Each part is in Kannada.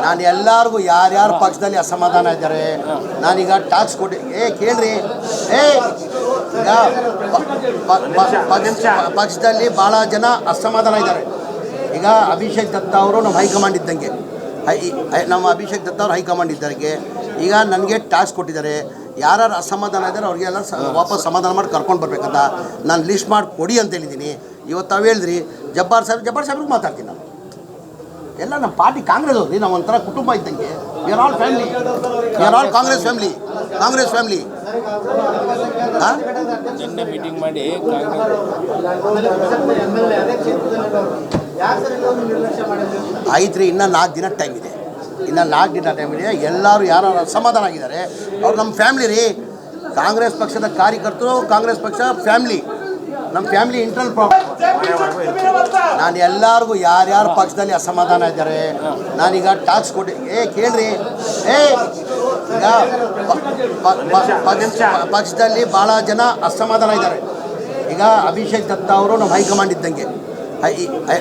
ನಾನು ಎಲ್ಲರಿಗೂ ಯಾರ್ಯಾರ ಪಕ್ಷದಲ್ಲಿ ಅಸಮಾಧಾನ ಇದ್ದಾರೆ ನಾನೀಗ ಟಾಕ್ಸ್ ಕೊಟ್ಟು ಕೇಳ್ರಿ ಈಗ ಪಕ್ಷದಲ್ಲಿ ಭಾಳ ಜನ ಅಸಮಾಧಾನ ಇದ್ದಾರೆ. ಈಗ ಅಭಿಷೇಕ್ ದತ್ತ ಅವರು ನಮ್ಮ ಹೈಕಮಾಂಡ್ ಇದ್ದಂಗೆ ನಮ್ಮ ಅಭಿಷೇಕ್ ದತ್ತ ಅವರು ಹೈಕಮಾಂಡ್ ಇದ್ದರಿಗೆ ಈಗ ನನಗೆ ಟಾಸ್ಕ್ ಕೊಟ್ಟಿದ್ದಾರೆ. ಯಾರು ಅಸಮಾಧಾನ ಇದ್ದಾರೆ ಅವ್ರಿಗೆಲ್ಲ ವಾಪಸ್ ಸಮಾಧಾನ ಮಾಡಿ ಕರ್ಕೊಂಡು ಬರ್ಬೇಕಂತ ನಾನು ಲಿಸ್ಟ್ ಮಾಡಿ ಕೊಡಿ ಅಂತ ಹೇಳಿದ್ದೀನಿ. ಇವತ್ತು ತಾವು ಹೇಳಿದ್ರಿ ಜಬ್ಬಾರ್ ಸಾಹೇಬ್ರಿಗೆ ಮಾತಾಡ್ತೀನಿ ನಾನು. ಎಲ್ಲ ನಮ್ಮ ಪಾರ್ಟಿ ಕಾಂಗ್ರೆಸ್ ಹೋದ್ರಿ, ನಾವು ಒಂಥರ ಕುಟುಂಬ ಇದ್ದಂಗೆ. We are all family, we are all Congress family. ನಿನ್ನೆ ಮೀಟಿಂಗ್ ಮಾಡಿ ಆಯ್ತು ರೀ, ಇನ್ನೂ 4 ದಿನ ಟೈಮ್ ಇದೆ. ಎಲ್ಲರೂ ಯಾರು ಅಸಮಾಧಾನ ಆಗಿದ್ದಾರೆ ಅವ್ರು ನಮ್ಮ ಫ್ಯಾಮಿಲಿ ರೀ. ಕಾಂಗ್ರೆಸ್ ಪಕ್ಷದ ಕಾರ್ಯಕರ್ತರು, ಕಾಂಗ್ರೆಸ್ ಪಕ್ಷ ಫ್ಯಾಮಿಲಿ, ನಮ್ಮ ಫ್ಯಾಮಿಲಿ ಇಂಟರ್ನಲ್ ಪ್ರಾಬ್ಲಮ್. ನಾನು ಎಲ್ಲರಿಗೂ ಯಾರ್ಯಾರ ಪಕ್ಷದಲ್ಲಿ ಅಸಮಾಧಾನ ಇದ್ದಾರೆ ನಾನೀಗ ಟಾಕ್ಸ್ ಕೊಟ್ಟು ಕೇಳ್ರಿ ಈಗ ಪಕ್ಷದಲ್ಲಿ ಭಾಳ ಜನ ಅಸಮಾಧಾನ ಇದ್ದಾರೆ. ಈಗ ಅಭಿಷೇಕ್ ದತ್ತ ಅವರು ನಮ್ಮ ಹೈಕಮಾಂಡ್ ಇದ್ದಂಗೆ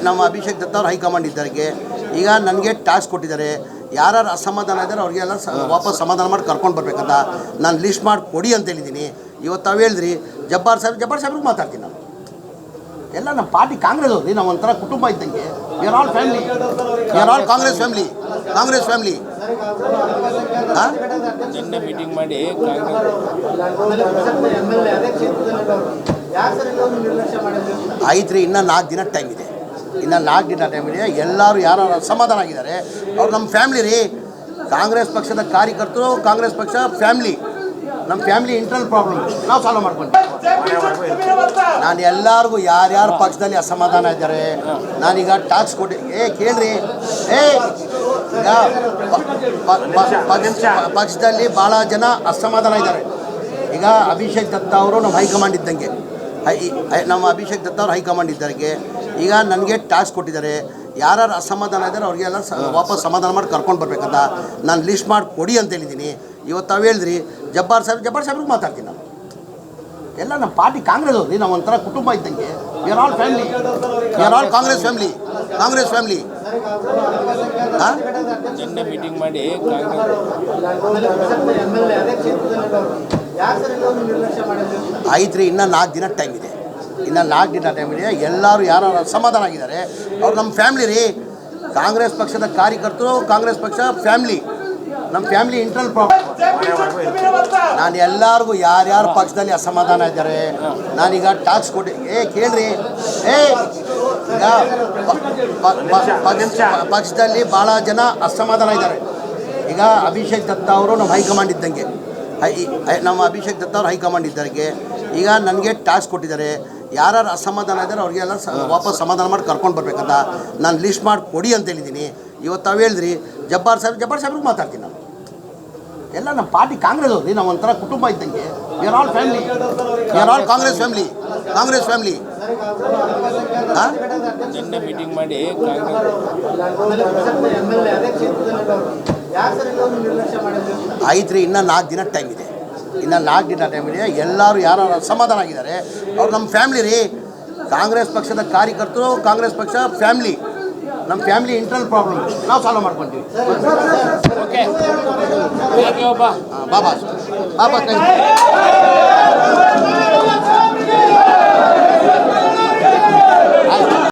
ನಮ್ಮ ಅಭಿಷೇಕ್ ದತ್ತ ಅವರು ಹೈಕಮಾಂಡ್ ಇದ್ದರಿಗೆ ಈಗ ನನಗೆ ಟಾಸ್ಕ್ ಕೊಟ್ಟಿದ್ದಾರೆ. ಯಾರು ಅಸಮಾಧಾನ ಇದ್ದಾರೆ ಅವ್ರಿಗೆಲ್ಲ ವಾಪಸ್ ಸಮಾಧಾನ ಮಾಡಿ ಕರ್ಕೊಂಡು ಬರ್ಬೇಕಂತ ನಾನು ಲಿಸ್ಟ್ ಮಾಡಿ ಕೊಡಿ ಅಂತ ಹೇಳಿದ್ದೀನಿ. ಇವತ್ತು ತಾವು ಹೇಳಿದ್ರಿ ಜಬ್ಬಾರ್ ಸಾಹೇಬ್ರಿಗೆ ಮಾತಾಡ್ತೀನಿ ನಾನು. ಎಲ್ಲ ನಮ್ಮ ಪಾರ್ಟಿ ಕಾಂಗ್ರೆಸ್ ಹೋದ್ರಿ, ನಾವು ಒಂಥರ ಕುಟುಂಬ ಇದ್ದಂಗೆ. We are all family, we are all Congress family. ನಿನ್ನೆ ಮೀಟಿಂಗ್ ಮಾಡಿ ಆಯ್ತು ರೀ, ಇನ್ನೂ 4 ದಿನ ಟೈಮ್ ಇದೆ. ಎಲ್ಲರೂ ಯಾರು ಅಸಮಾಧಾನ ಆಗಿದ್ದಾರೆ ಅವ್ರು ನಮ್ಮ ಫ್ಯಾಮಿಲಿ ರೀ. ಕಾಂಗ್ರೆಸ್ ಪಕ್ಷದ ಕಾರ್ಯಕರ್ತರು, ಕಾಂಗ್ರೆಸ್ ಪಕ್ಷ ಫ್ಯಾಮಿಲಿ, ನಮ್ಮ ಫ್ಯಾಮಿಲಿ ಇಂಟರ್ನಲ್ ಪ್ರಾಬ್ಲಮ್ ನಾವು ಸಾಲ್ವ್ ಮಾಡ್ಕೊಂಡ್ವಿ. ನಾನು ಎಲ್ಲರಿಗೂ ಯಾರ್ಯಾರ ಪಕ್ಷದಲ್ಲಿ ಅಸಮಾಧಾನ ಇದ್ದಾರೆ ನಾನೀಗ ಟಾಕ್ಸ್ ಕೊಟ್ಟು ಕೇಳ್ರಿ ಈಗ ಪಕ್ಷದಲ್ಲಿ ಭಾಳ ಜನ ಅಸಮಾಧಾನ ಇದ್ದಾರೆ. ಈಗ ಅಭಿಷೇಕ್ ದತ್ತ ಅವರು ನಮ್ಮ ಹೈಕಮಾಂಡ್ ಇದ್ದಂಗೆ ನಮ್ಮ ಅಭಿಷೇಕ್ ದತ್ತ ಅವರು ಹೈಕಮಾಂಡ್ ಇದ್ದರಿಗೆ ಈಗ ನನಗೆ ಟಾಸ್ಕ್ ಕೊಟ್ಟಿದ್ದಾರೆ. ಯಾರು ಅಸಮಾಧಾನ ಇದ್ದಾರೆ ಅವ್ರಿಗೆಲ್ಲ ವಾಪಸ್ ಸಮಾಧಾನ ಮಾಡಿ ಕರ್ಕೊಂಡು ಬರ್ಬೇಕಂತ ನಾನು ಲಿಸ್ಟ್ ಮಾಡಿ ಕೊಡಿ ಅಂತ ಹೇಳಿದ್ದೀನಿ. ಇವತ್ತು ತಾವು ಹೇಳಿದ್ರಿ ಜಬ್ಬಾರ್ ಸಾಹೇಬ್ರಿಗೆ ಮಾತಾಡ್ತೀನಿ ನಾನು. ಎಲ್ಲ ನಮ್ಮ ಪಾರ್ಟಿ ಕಾಂಗ್ರೆಸ್ ಹೋದ್ರಿ, ನಾವು ಒಂಥರ ಕುಟುಂಬ ಇದ್ದಂಗೆ. We are all family, we are all Congress family. ನಿನ್ನೆ ಮೀಟಿಂಗ್ ಮಾಡಿ ಆಯ್ತು ರೀ, ಇನ್ನೂ 4 ದಿನ ಟೈಮ್ ಇದೆ. ಎಲ್ಲರೂ ಯಾರು ಅಸಮಾಧಾನ ಆಗಿದ್ದಾರೆ ಅವ್ರು ನಮ್ಮ ಫ್ಯಾಮಿಲಿ ರೀ. ಕಾಂಗ್ರೆಸ್ ಪಕ್ಷದ ಕಾರ್ಯಕರ್ತರು, ಕಾಂಗ್ರೆಸ್ ಪಕ್ಷ ಫ್ಯಾಮಿಲಿ, ನಮ್ಮ ಫ್ಯಾಮಿಲಿ ಇಂಟರ್ನಲ್ ಪ್ರಾಬ್ಲಮ್. ನಾನು ಎಲ್ಲರಿಗೂ ಯಾರ್ಯಾರ ಪಕ್ಷದಲ್ಲಿ ಅಸಮಾಧಾನ ಇದ್ದಾರೆ ನಾನೀಗ ಟಾಕ್ಸ್ ಕೊಟ್ಟು ಕೇಳ್ರಿ ಈಗ ಪಕ್ಷದಲ್ಲಿ ಭಾಳ ಜನ ಅಸಮಾಧಾನ ಇದ್ದಾರೆ. ಈಗ ಅಭಿಷೇಕ್ ದತ್ತ ಅವರು ನಮ್ಮ ಹೈಕಮಾಂಡ್ ಇದ್ದಂಗೆ ನಮ್ಮ ಅಭಿಷೇಕ್ ದತ್ತ ಅವರು ಹೈಕಮಾಂಡ್ ಇದ್ದರಿಗೆ ಈಗ ನನಗೆ ಟಾಸ್ಕ್ ಕೊಟ್ಟಿದ್ದಾರೆ. ಯಾರು ಅಸಮಾಧಾನ ಇದ್ದಾರೆ ಅವ್ರಿಗೆಲ್ಲ ವಾಪಸ್ ಸಮಾಧಾನ ಮಾಡಿ ಕರ್ಕೊಂಡು ಬರ್ಬೇಕಂತ ನಾನು ಲಿಸ್ಟ್ ಮಾಡಿ ಕೊಡಿ ಅಂತ ಹೇಳಿದ್ದೀನಿ. ಇವತ್ತು ತಾವು ಹೇಳಿದ್ರಿ ಜಬ್ಬಾರ್ ಸಾಹೇಬ್ರಿಗೆ ಮಾತಾಡ್ತೀನಿ ನಾನು. ಎಲ್ಲ ನಮ್ಮ ಪಾರ್ಟಿ ಕಾಂಗ್ರೆಸ್ ಹೋದ್ರಿ, ನಾವು ಒಂಥರ ಕುಟುಂಬ ಇದ್ದಂಗೆ. We are all family, we are all Congress family. ನಿನ್ನೆ ಮೀಟಿಂಗ್ ಮಾಡಿ ಆಯ್ತು ರೀ, ಇನ್ನೂ 4 ದಿನ ಟೈಮ್ ಇದೆ. ಎಲ್ಲರೂ ಯಾರು ಅಸಮಾಧಾನ ಆಗಿದ್ದಾರೆ ಅವ್ರು ನಮ್ಮ ಫ್ಯಾಮಿಲಿ ರೀ. ಕಾಂಗ್ರೆಸ್ ಪಕ್ಷದ ಕಾರ್ಯಕರ್ತರು, ಕಾಂಗ್ರೆಸ್ ಪಕ್ಷ ಫ್ಯಾಮಿಲಿ, ನಮ್ಮ ಫ್ಯಾಮಿಲಿ ಇಂಟರ್ನಲ್ ಪ್ರಾಬ್ಲಮ್ ನಾವು ಸಾಲ್ವ್ ಮಾಡ್ಕೊಂತೀವಿ. ಓಕೆ ಬಾಬಾ